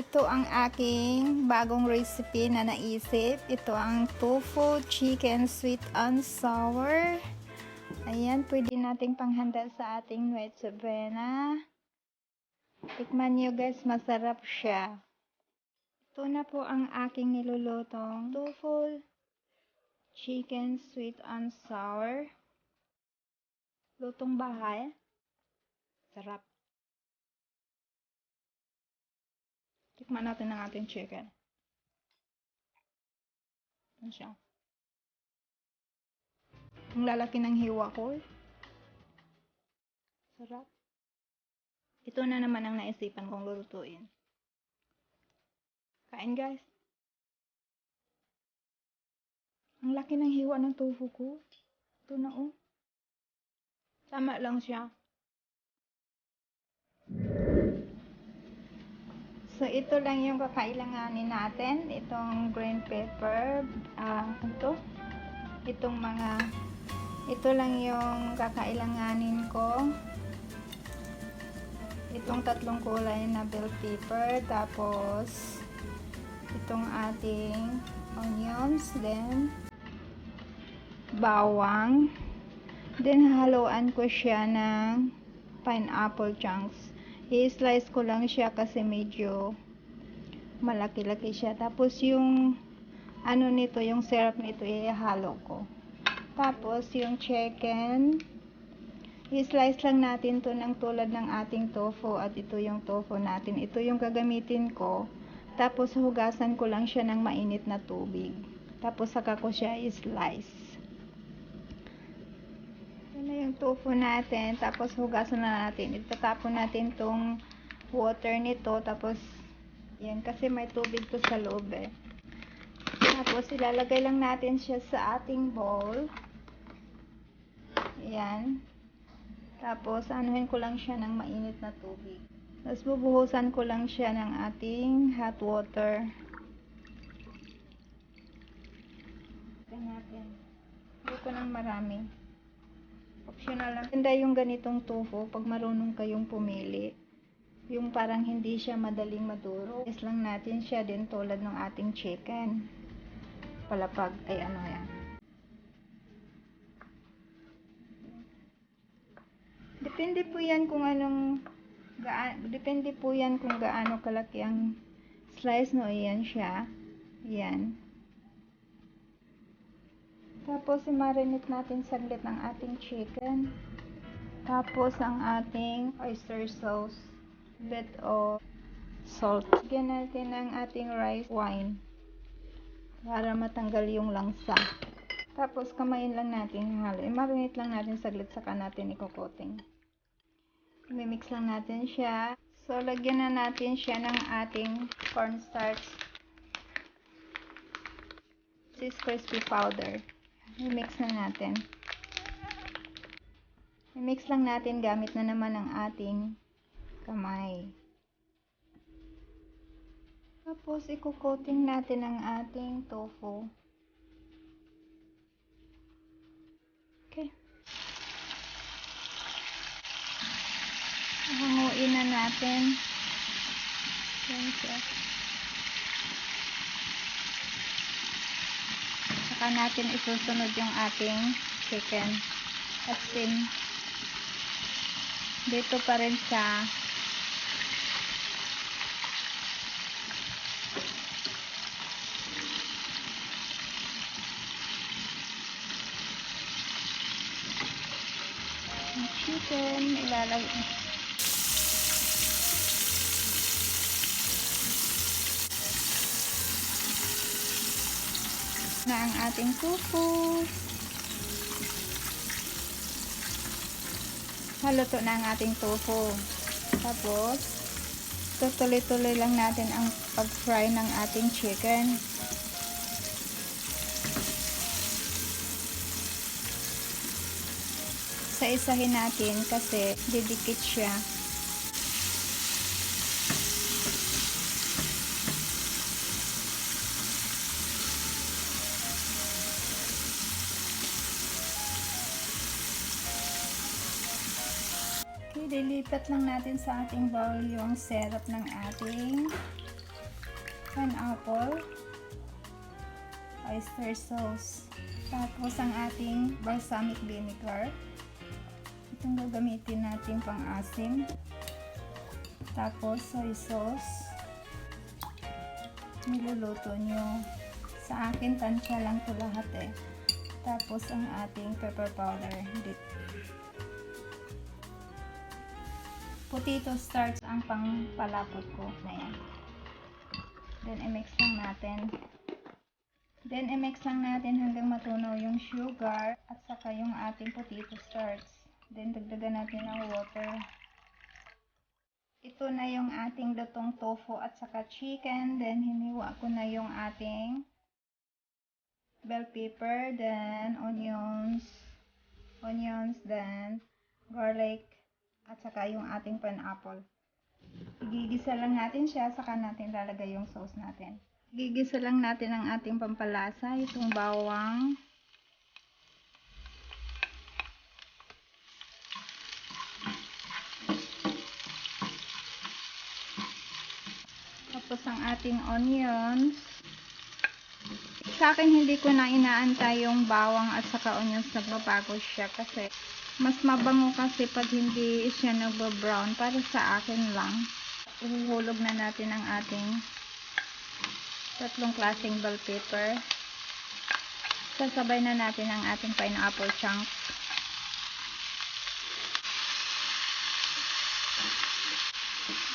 Ito ang aking bagong recipe na naisip. Ito ang tofu chicken sweet and sour. Ayan, pwede nating panghanda sa ating Noche Buena. Tikman nyo guys, masarap siya. Ito na po ang aking nilulutong tofu chicken sweet and sour. Lutong bahay. Sarap. Tikman natin ang ating chicken. Ano siya? Ang lalaki ng hiwa ko. Sarap. Ito na naman ang naisipan kong lulutuin. Kain guys. Ang laki ng hiwa ng tofu ko. Ito na oh. Tama lang siya. So, ito lang yung kakailanganin natin. Itong green pepper. Ito lang yung kakailanganin ko. Itong tatlong kulay na bell pepper. Tapos, itong ating onions. Then, bawang. Then, haluan ko siya ng pineapple chunks. I-slice ko lang siya kasi medyo malaki-laki siya. Tapos yung ano nito, yung syrup nito, ihalo ko. Tapos yung chicken, i-slice lang natin to ng tulad ng ating tofu. At ito yung tofu natin. Ito yung gagamitin ko. Tapos hugasan ko lang siya ng mainit na tubig. Tapos saka ko siya i-slice. Na yung tofu natin, tapos hugasan na natin. Itatapon natin tong water nito, tapos yan, kasi may tubig to sa loob eh. Tapos ilalagay lang natin siya sa ating bowl. Yan. Tapos anuhin ko lang siya ng mainit na tubig. Tapos bubuhusan ko lang siya ng ating hot water. Tignan natin. Hindi ko ng marami. Optional lang. Ganda yung ganitong tofu pag marunong kayong pumili. Yung parang hindi siya madaling maduro. Is lang natin siya din tulad ng ating chicken. Palapag. Ay ano yan. Depende po yan kung depende po yan kung gaano kalaki ang slice no. Ayan siya. Ayan. Tapos, i-marinate natin saglit ng ating chicken. Tapos, ang ating oyster sauce. Bit of salt. Lagyan natin ng ating rice wine. Para matanggal yung langsa. Tapos, kamayin lang natin halo. I-marinate lang natin saglit, saka natin i-coating. I-mix lang natin siya. So, lagyan na natin siya ng ating cornstarch. This is crispy powder. I-mix na natin. I-mix lang natin gamit na naman ang ating kamay. Tapos, i-coating natin ang ating tofu. Okay. Hanguin na natin. Yan siya. Saka natin isusunod yung ating chicken. At sin dito pa rin siya. Yung chicken ilalagay na ang ating tofu. Haluto na ang ating tofu. Tapos, tuloy-tuloy lang natin ang pag-fry ng ating chicken. Isa-isahin natin kasi didikit siya. Dilipat lang natin sa ating bowl yung syrup ng ating pineapple, oyster sauce, tapos ang ating balsamic vinegar. Itong gagamitin natin pang asim. Tapos soy sauce. Niluluto nyo. Sa akin, tansya lang to lahat eh. Tapos ang ating pepper powder. Potato starch ang pangpalapot ko na yan. Then i-mix lang natin. Hanggang matunaw yung sugar at saka yung ating potato starch. Then dagdagan natin ng water. Ito na yung ating lutong tofu at saka chicken. Then hiniwa ko na yung ating bell pepper, then onions, then garlic, at saka yung ating pineapple. Igigisa lang natin siya, saka natin lalagay yung sauce natin. Igigisa lang natin ang ating pampalasa, itong bawang, tapos ang ating onions. Sa akin, hindi ko na inaantay yung bawang at saka onions, nagbabago siya kasi mas mabango kasi pag hindi siya nagba-brown. Para sa akin lang. Ihuhulog na natin ang ating tatlong klaseng bell pepper. Sasabay na natin ang ating pineapple chunks.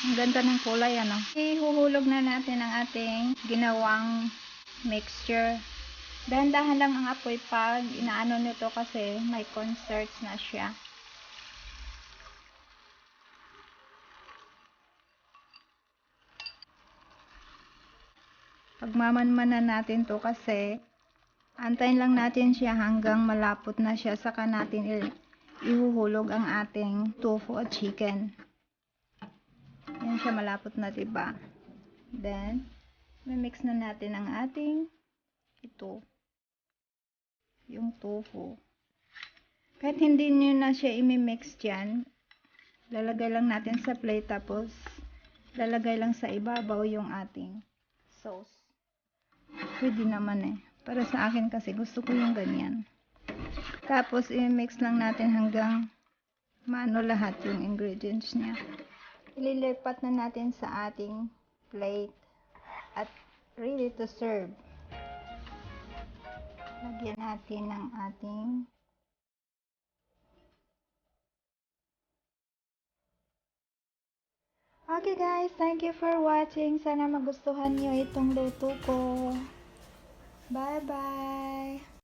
Ang ganda ng kulay, ano? Ihuhulog na natin ang ating ginawang mixture. Dahan-dahan lang ang apoy pag inaano nito kasi may cornstarch na siya. Pagmamanmanan natin to kasi antayin lang natin siya hanggang malapot na siya, saka natin ihuhulog ang ating tofu at chicken. Yan siya, malapot na, diba? Then mix na natin ang ating yung tofu. Kahit hindi nyo na siya imimix dyan, lalagay lang natin sa plate, tapos lalagay lang sa ibabaw yung ating sauce. Pwede naman eh. Para sa akin kasi gusto ko yung ganyan. Tapos i-mix lang natin hanggang maano lahat yung ingredients niya. Ililipat na natin sa ating plate at ready to serve. Lagyan natin ng ating okay guys, thank you for watching. Sana magustuhan nyo itong luto ko. Bye bye!